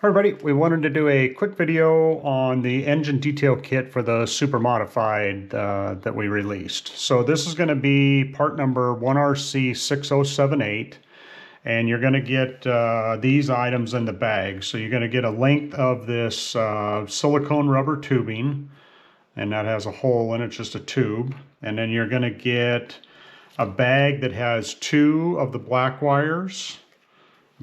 Hi everybody, we wanted to do a quick video on the engine detail kit for the Super Modified that we released. So this is going to be part number 1RC6078, and you're going to get these items in the bag. So you're going to get a length of this silicone rubber tubing, and that has a hole in it, just a tube. And then you're going to get a bag that has 2 of the black wires,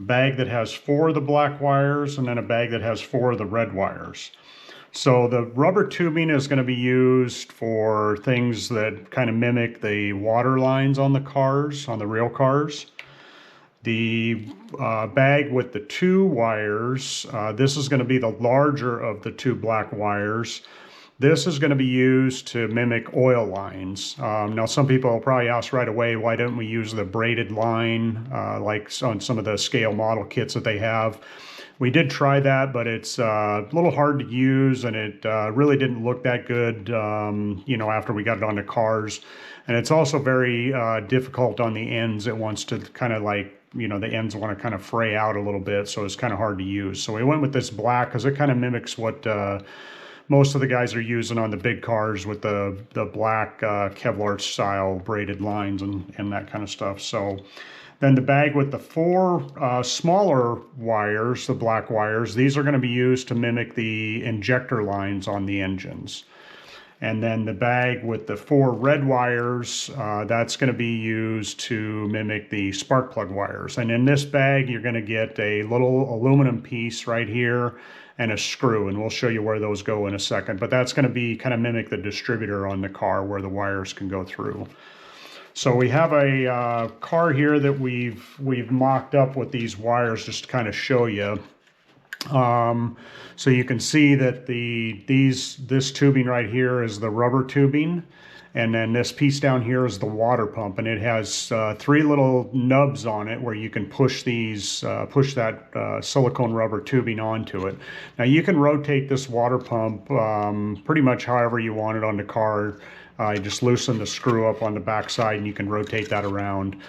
bag that has 4 of the black wires, and then a bag that has 4 of the red wires. So the rubber tubing is going to be used for things that kind of mimic the water lines on the cars, on the real cars. The bag with the 2 wires, this is going to be the larger of the 2 black wires. This is going to be used to mimic oil lines. Now, some people will probably ask right away, why don't we use the braided line like on some of the scale model kits that they have? We did try that, but it's a little hard to use, and it really didn't look that good, after we got it onto cars. And it's also very difficult on the ends. It wants to kind of like, the ends want to kind of fray out a little bit, so it's kind of hard to use. So we went with this black because it kind of mimics what most of the guys are using on the big cars with the black Kevlar style braided lines and that kind of stuff. So then the bag with the 4 smaller wires, the black wires, these are going to be used to mimic the injector lines on the engines. And then the bag with the 4 red wires, that's going to be used to mimic the spark plug wires. And in this bag, you're going to get a little aluminum piece right here and a screw, and we'll show you where those go in a second. But that's going to be kind of mimic the distributor on the car where the wires can go through. So we have a car here that we've mocked up with these wires just to kind of show you. So you can see that this tubing right here is the rubber tubing, and then this piece down here is the water pump, and it has 3 little nubs on it where you can push that silicone rubber tubing onto it. Now you can rotate this water pump pretty much however you want it on the car. You just loosen the screw up on the back side and you can rotate that around.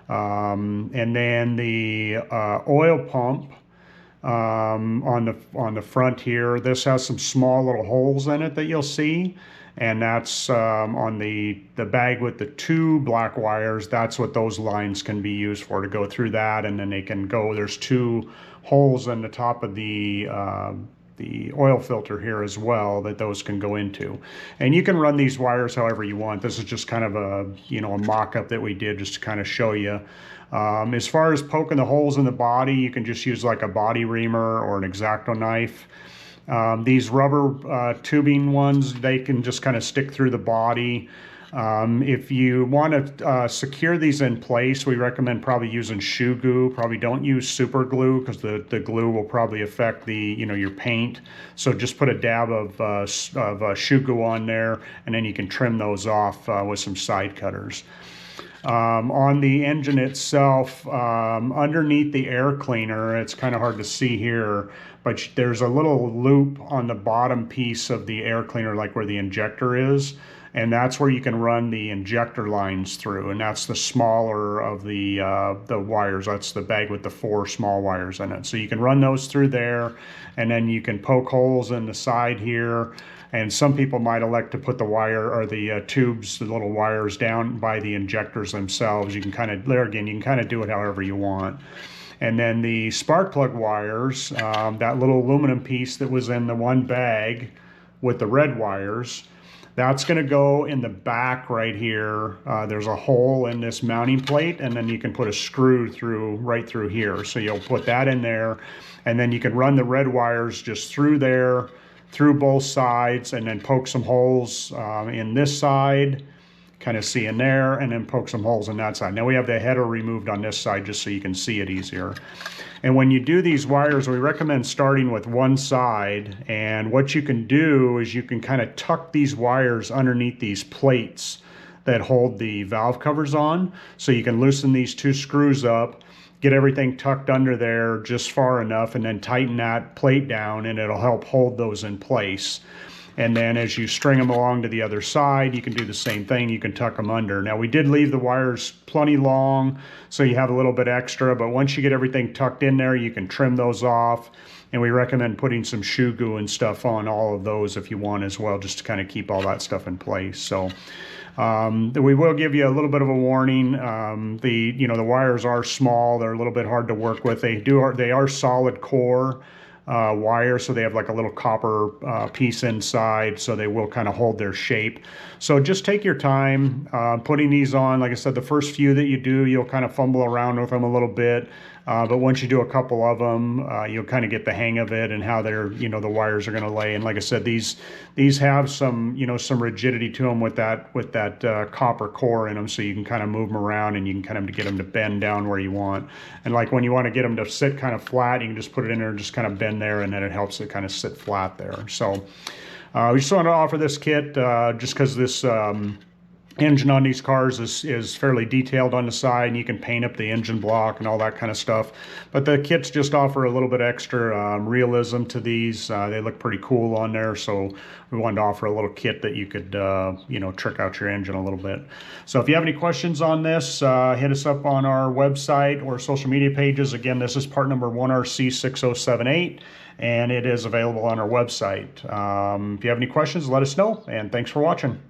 And then the oil pump on the front here, this has some small little holes in it that you'll see, and that's on the bag with the 2 black wires. That's what those lines can be used for, to go through that, and then they can go, there's 2 holes in the top of the oil filter here as well that those can go into. And you can run these wires however you want. This is just kind of a a mock-up that we did just to kind of show you. As far as poking the holes in the body, you can just use like a body reamer or an X-Acto knife. These rubber tubing ones, they can just kind of stick through the body. If you want to secure these in place, we recommend probably using shoe glue. Probably don't use super glue because the glue will probably affect your paint. So just put a dab of shoe glue on there, and then you can trim those off with some side cutters. On the engine itself, underneath the air cleaner, it's kind of hard to see here, but there's a little loop on the bottom piece of the air cleaner, like where the injector is, and that's where you can run the injector lines through, and that's the smaller of the wires. That's the bag with the 4 small wires in it. So you can run those through there, and then you can poke holes in the side here. And some people might elect to put the wire or the tubes, the little wires, down by the injectors themselves. You can kind of, there again, you can kind of do it however you want. And then the spark plug wires, that little aluminum piece that was in the one bag with the red wires, that's going to go in the back right here. There's a hole in this mounting plate, and then you can put a screw right through here. So you'll put that in there, and then you can run the red wires just through there, through both sides, and then poke some holes in this side, kind of see in there, and then poke some holes in that side. Now we have the header removed on this side just so you can see it easier. And when you do these wires, we recommend starting with one side, and what you can do is you can kind of tuck these wires underneath these plates that hold the valve covers on. So you can loosen these 2 screws up, get everything tucked under there just far enough, and then tighten that plate down, and it'll help hold those in place. And then as you string them along to the other side, you can do the same thing. You can tuck them under. Now we did leave the wires plenty long, so you have a little bit extra, but once you get everything tucked in there, you can trim those off. And we recommend putting some shoe glue and stuff on all of those if you want as well, just to kind of keep all that stuff in place. So we will give you a little bit of a warning. The wires are small. They're a little bit hard to work with. They are solid core wire, so they have like a little copper piece inside, so they will kind of hold their shape. So just take your time putting these on. Like I said, the first few that you do, you'll kind of fumble around with them a little bit, but once you do a couple of them, you'll kind of get the hang of it and how they're, the wires are going to lay. And like I said, these have some, some rigidity to them with that copper core in them, so you can kind of move them around and you can kind of get them to bend down where you want. And like when you want to get them to sit kind of flat, you can just put it in there and just kind of bend there, and then it helps it kind of sit flat there. So we just wanted to offer this kit just because this engine on these cars is fairly detailed on the side, and you can paint up the engine block and all that kind of stuff. But the kits just offer a little bit extra realism to these. They look pretty cool on there, so we wanted to offer a little kit that you could trick out your engine a little bit. So if you have any questions on this, hit us up on our website or social media pages. Again, this is part number 1RC6078, and it is available on our website. If you have any questions, let us know, and thanks for watching.